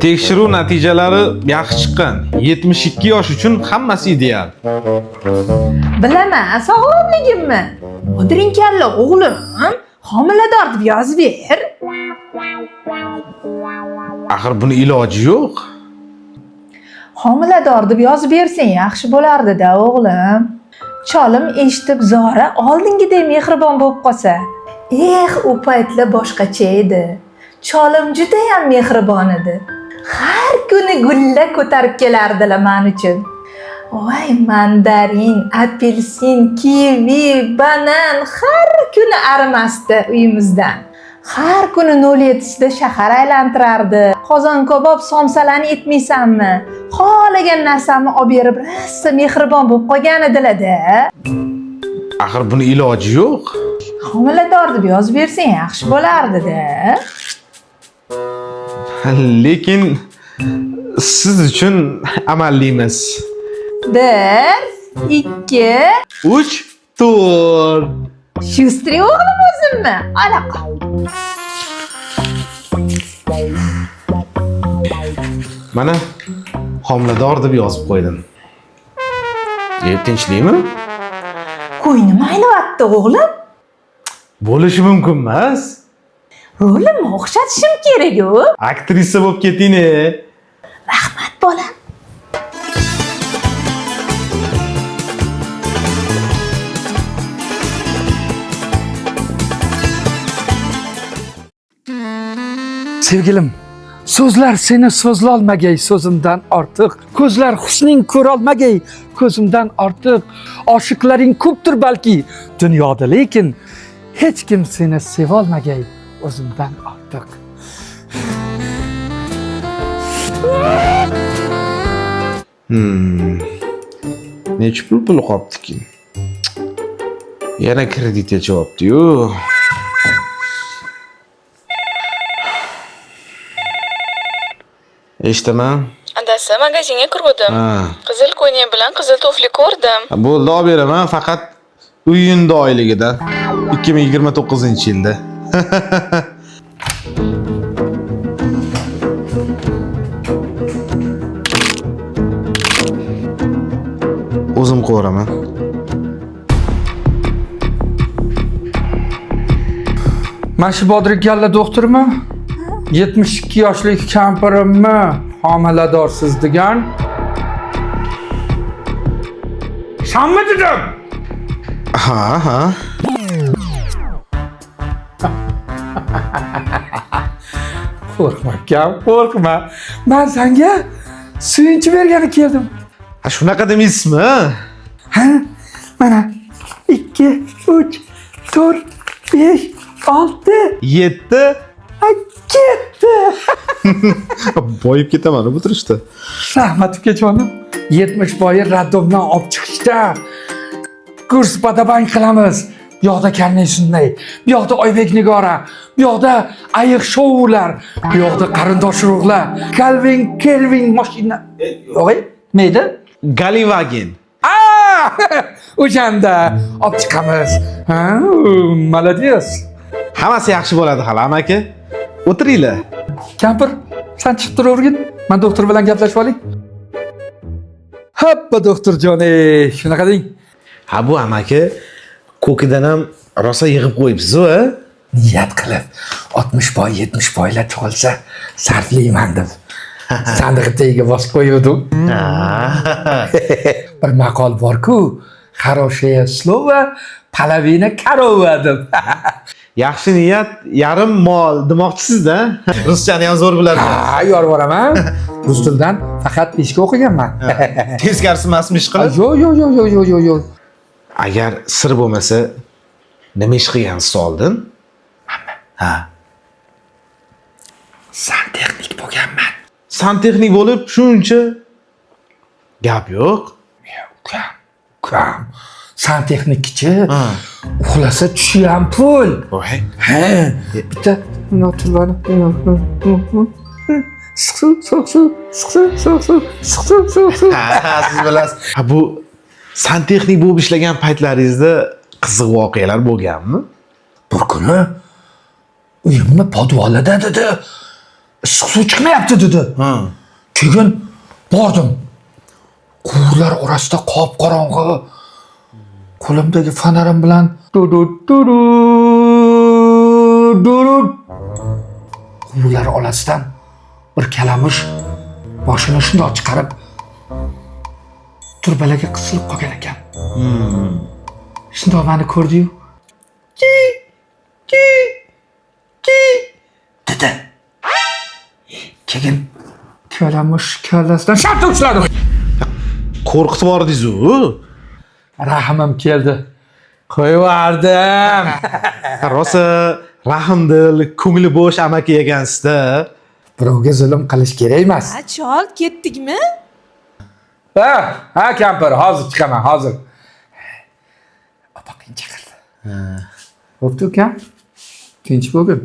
Tekshiruv natijalari yaxshi chiqqan. 72 yosh uchun hammasi ideal. Bilaman, sog'lomligimmi? O'diring kalla o'g'lim, homilador deb yozib ber. Axir buni iloji yo'q. Homilador deb yozib bersang yaxshi bo'lardi-da, o'g'lim. Cholim eshitib Zora oldingidek mehribon bo'lib qolsa. U paytlar boshqacha edi. Cholim juda ham mehribon edi. Har kuni gullar ko'tarib kelardilar men uchun. Voy, mandarin, apelsin, kivi, banan har kuni arimasdi uyimizdan. Har kuni 07sida shahar aylantirardi. Qozon kabob, somsalarni etmaysanmi? Xohlagan narsamni olib berib, rosa mehribon bo'lib qolgan edilar-da. Axir buni iloji yo'q. Homilador deb yozib bersang yaxshi bo'lardi-da. Lekin siz uchun amallaymiz. 1, 2, 3, 4. Shustri o'g'lim o'zimmi? Alaqa. Mana homilador deb yozib qo'ydim. Tinchlikmi? Qo'ynim aylayapti o'g'lim. Bo'lishi mumkin emas. Rolimni o'xshatishim kerak-ku. Aktrisa bo'lib keting-e. Rahmat bolam. Sevgilim, so'zlar seni so'zlolmagay so'zimdan ortiq. Ko'zlar husning ko'rolmagay ko'zimdan ortiq. Oshiqlaring ko'pdir balki dunyoda, lekin hech kim seni sevolmagay o'zimdan ortiq. Necha pul qolibdi-ki? Yana kreditga javobdi-yu. Eshitaman. Adasi magazinga kirdim. Qizil ko'ylak bilan qizil tufli ko'rdim. Bo'ldi, olib beraman, faqat uyinda oyligidan 2029-yilda. O'zim qo'raman. Mana Bodrik Galla doktormi? 72 yoshlik kampirimmi homiladorsiz degan? Sanmi dedim? Ha. Qo'rqma, kam, qo'rqma. Men senga suyunchi bergani keldim. Shunaqa demaysizmi? Ha? Mana 2, 3, 4, 5, 6, 7. ketdi. Boyib ketaman bu turishda. Rahmat ukajonim. 70 boyi radomdan olib chiqishda. Kurs badabang qilamiz. Bu yoqda Karney Sunday, bu yoqda Oybek Nigora, bu yoqda ayiq shoular, bu yoqda qarindosh urug'lar, Kelvin mashina. Yo'q, neydi? Galivagen. O'shanda olib chiqamiz. Ha, молодец. Hammasi yaxshi bo'ladi hali, amaki. O'tiringlar. Kampir, sen chiqib turavergin. Men doktor bilan gaplashib olay. Hoppa doktorjoni, shunaqa deng. Ha, bu amaki ko'kidan ham rosa yig'ib qo'yibsiz-ku, a? Niyat qilib 60 boy, 70 boylar cholsa sarflayman deb. Sandiq tagiga bosib qo'ydim. Bir maqol bor-ku, хорошее слово, половина корова deb. Yaxshi niyat, yarim mol demoqchisiz-da. Ruschani ham zo'r biladi. Ha, yorib boraman. Rus tilidan faqat peshka o'qiganman. Teskarisi emasmi ish qilib? Yo'q. Agar sir bo'lmasa, nima ish qilgansiz oldin? Ha. Santexnik bo'lganman. Santexnik bo'lib shuncha gap yo'q. Ukam. Santexnikchi. Uxlasa tushiyan pul. Voy. Ha. Bitta notilvani. Siz bilasiz. Ha, bu santexnik bo'lib ishlagan paytlaringizda qiziq voqealar bo'lganmi? Bir kuni uyimni podvalida dedi. issiq suv chiqmayapti dedi. Ha. Keyin bordim. Quvurlar orasida qop-qorong'i. Qo'limdagi fonarim bilan quvurlar orasidan bir kalamush boshini shundoq chiqarib turbalaga qisilib qolgan ekan. Shundoq meni ko'rdi-yu, dedi. Keyin kalamush kallasidan shartta ushladi. Qo'rqitib yubordingiz-ku. Rahmim keldi. Qo'yardim. Rosa rahmdil, ko'ngli bo'sh amaki ekansizda. Birovga zulm qilish kerak emas. Chol, ketdikmi? Ha, kampir, hozir chiqaman, hozir. Opaqing chaqirdi. Bo'pti ukam. Tinch bo'lgin.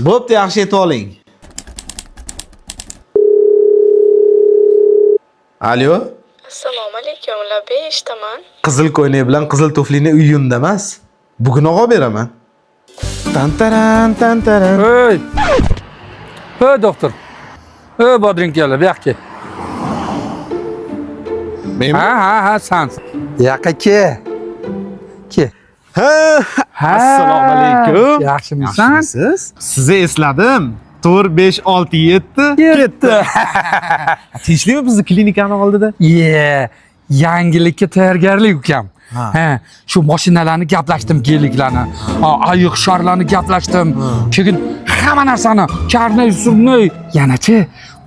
Bo'pti, yaxshi yetib oling. Alo? Assalomu alaykum, Labi, eshitaman. Qizil ko'ylak bilan qizil tuflini uyimda emas. Bugun olib beraman. Tantaran. Hey doktor. Bodring keldi, bu yoqqa. Men Ha, sen. Bu yoqqa ke. Ha, assalomu alaykum. Yaxshimisan? Yaxshimisiz? Sizni esladim. 4 5 6 7 Ketdi. Tinchlimi bizni klinikani oldida? Yangilikka tayyorgarlik ukam. Ha, shu mashinalarni gaplashdim, geliklarni. Ayiq sharlarni gaplashdim. Keyin hamma narsani, karnay, surnay, yanachi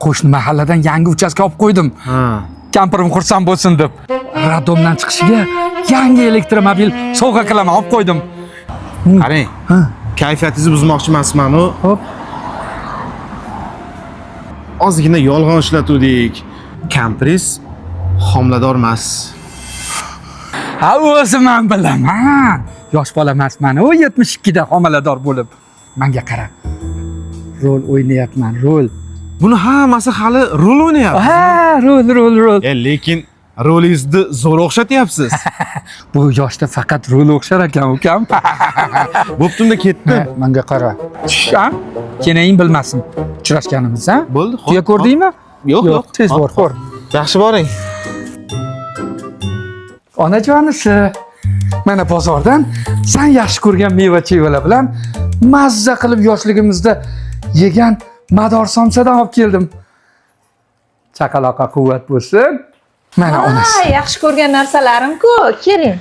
qo'shni mahalladan yangi uchastka olib qo'ydim. Kampirim xursand bo'lsin deb. Radomdan chiqishiga yangi elektromobil sovg'a qilaman, olib qo'ydim. Qarang. Kayfiyatingizni buzmoqchi emasman-ku. Hop. Ozgina yolg'on ishlatuvdik. Kampiriz homilador emas. Ha, o'zim ham bilaman. Yosh bola emasman, u 72 da homilador bo'lib. Menga qara. Rol o'ynayapman, rol. Buni hammasi hali rol o'ynayapti. Ha, rol. Lekin rolingizni zo'r o'xshatyapsiz. Bu yoshda faqat rol o'xshar ekan, ukam. Bo'ptimda ketdim. Menga qara. Ha? Keyin bilmasin. Uchrashganimiz, ha? Bo'ldi. Tuya ko'rdingmi? Yo'q, tez bor, ko'r. Yaxshi boring. Onajonisi, mana bozordan sen yaxshi ko'rgan meva-chevalar bilan mazza qilib yoshligimizda yegan mador somsadan olib keldim. Chaqaloqa quvvat bo'lsin. Mana onasi. Yaxshi ko'rgan narsalarim-ku, keling.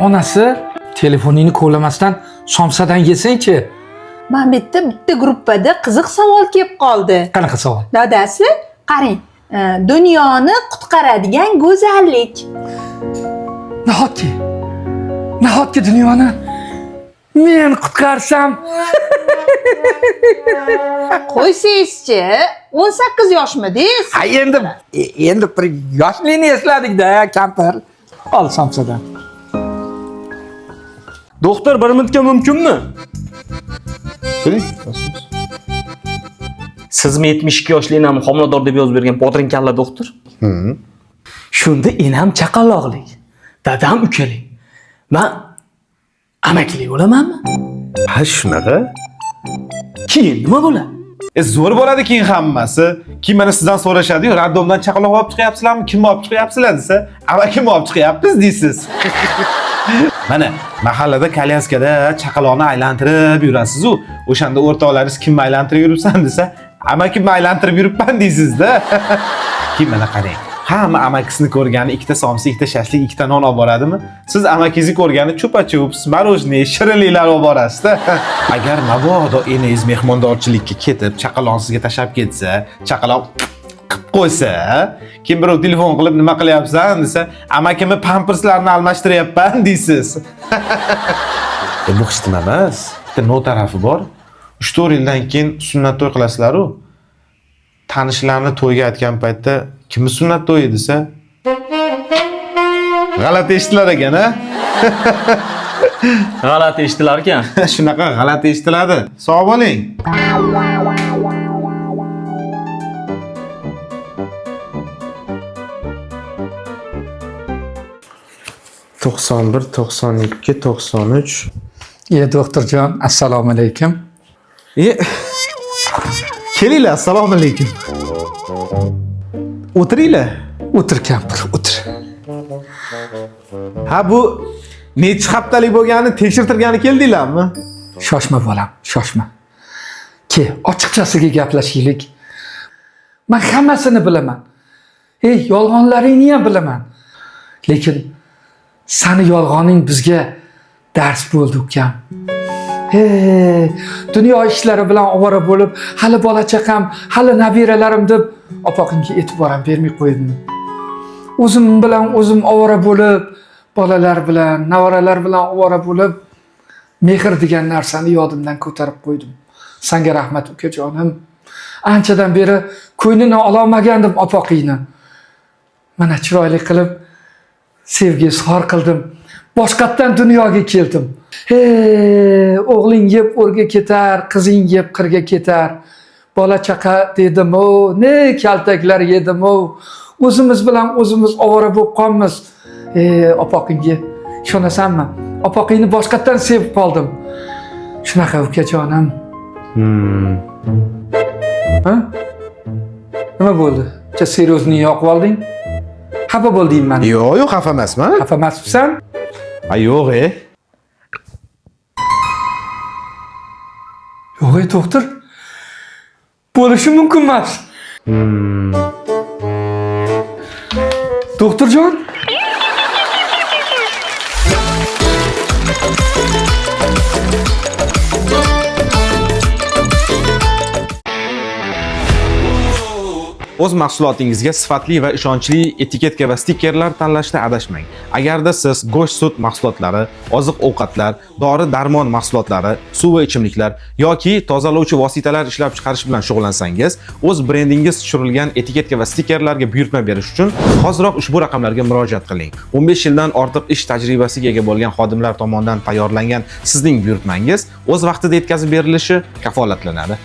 Onasi, telefoningni ko'lamasdan somsadan yesang-chi. Men bitta gruppada qiziq savol kelib qoldi. Qanaqa savol? Dadasi, qarang, dunyoni qutqaradigan go'zallik. Nahotki dunyoni men qutqarsam? Qo'ysangizchi, 18 yoshmidingiz? Ha, endi bir yoshlikni esladik-da, kampir. Ol somsadan. Doktor, bir minutga mumkinmi? Sizmi 72 yoshli enam homilador deb yozib bergan bodring kalla doktor? Shunda enam chaqaloqlik, dadam ukalik. Men amakilik bo'lamanmi? Ha, shunaqa. Keyin nima bo'ladi? Zo'r bo'ladi keyin hammasi. Keyin mana sizdan so'rashadi-yu, raddomdan chaqaloq olib chiqyapsizlarmi? Kimni olib chiqyapsizlar desa, amakimni olib chiqyapmiz deysiz. Mana mahallada kolyaskada chaqaloqni aylantirib yurasiz-ku, o'shanda o'rtoqlaringiz kimni aylantirib yuribsan desa, amakimni aylantirib yuribman deysiz-da. Keyin mana qarang. Hamma amakisini ko'rgani ikkita somsa, ikkita shashlik, ikkita non olib boradimi? Siz amakingizni ko'rgani chupa-chups, marojniy, shirinliklar olib borasiz-da. Agar mabodo eningiz mehmondorchilikka ketib, chaqaloqni sizga tashlab ketsa, chaqaloq qilib qo'ysa, kim birov telefon qilib nima qilyapsan desa, amakimni pamperslarni almashtiryapman deysiz. Bu hech nima emas. Bitta no tarafi bor. 3-4 yildan keyin sunnat to'y qilasizlar-ku. Tanishlarni to'yga aytgan paytda kimni sunnat to'yi desa, G'alati eshitilar ekan, ha? G'alati eshitilar ekan. Shunaqa g'alati eshitiladi. Sog' bo'ling. to'qson bir, 92, 93. Doktorjon, assalomu alaykum. Kelinglar, assalomu alaykum. O'tiringlar. O'tir kampir, o'tir. Ha, bu necha haftalik bo'lganini tekshirtirgani keldinglarmi? Shoshma bolam, shoshma. Ochiqchasiga gaplashaylik. Men hammasini bilaman. Yolg'onlaringni ham bilaman. Lekin sani yolg'oning bizga dars bo'ldi ukam. Dunyo ishlari bilan ovora bo'lib, hali bola chaqam, hali nabiralarim deb opog'ingga e'tibor ham bermay qo'ydim. O'zim bilan o'zim ovora bo'lib, bolalar bilan, navaralar bilan ovora bo'lib, mehr degan narsani yodimdan ko'tarib qo'ydim. Senga rahmat ukajonim. Anchadan beri ko'nglini ololmagandim opog'ingni. Mana chiroyli qilib sevgi izhor qildim. Boshqatdan dunyoga keldim. O'g'ling yeb o'rga ketar, qizing yeb qirga ketar. Bola chaqa dedim-o, ne kaltaklar yedim-o. O'zimiz bilan o'zimiz ovora bo'lib qolmiz. Opog'ingga ishonasanmi? Opog'ingni boshqatdan sevib qoldim. Shunaqa ukajonim. Ha? Nima bo'ldi? Seryozni yoqib olding? Xafa bo'ldingmi meni? Yo'q, xafa emasman. Xafa emasmisan? Yo'q, Yo'q, doktor. Bo'lishi mumkin emas. Doktorjon? O'z mahsulotingizga sifatli va ishonchli etiketka va stikerlar tanlashda adashmang. Agarda siz go'sht, sut mahsulotlari, oziq-ovqatlar, dori-darmon mahsulotlari, suv va ichimliklar yoki tozalovchi vositalar ishlab chiqarish bilan shug'ullansangiz, o'z brendingiz tushirilgan etiketka va stikerlarga buyurtma berish uchun hoziroq ushbu raqamlarga murojaat qiling. 15 yildan ortiq ish tajribasiga ega bo'lgan xodimlar tomonidan tayyorlangan sizning buyurtmangiz o'z vaqtida yetkazib berilishi kafolatlanadi.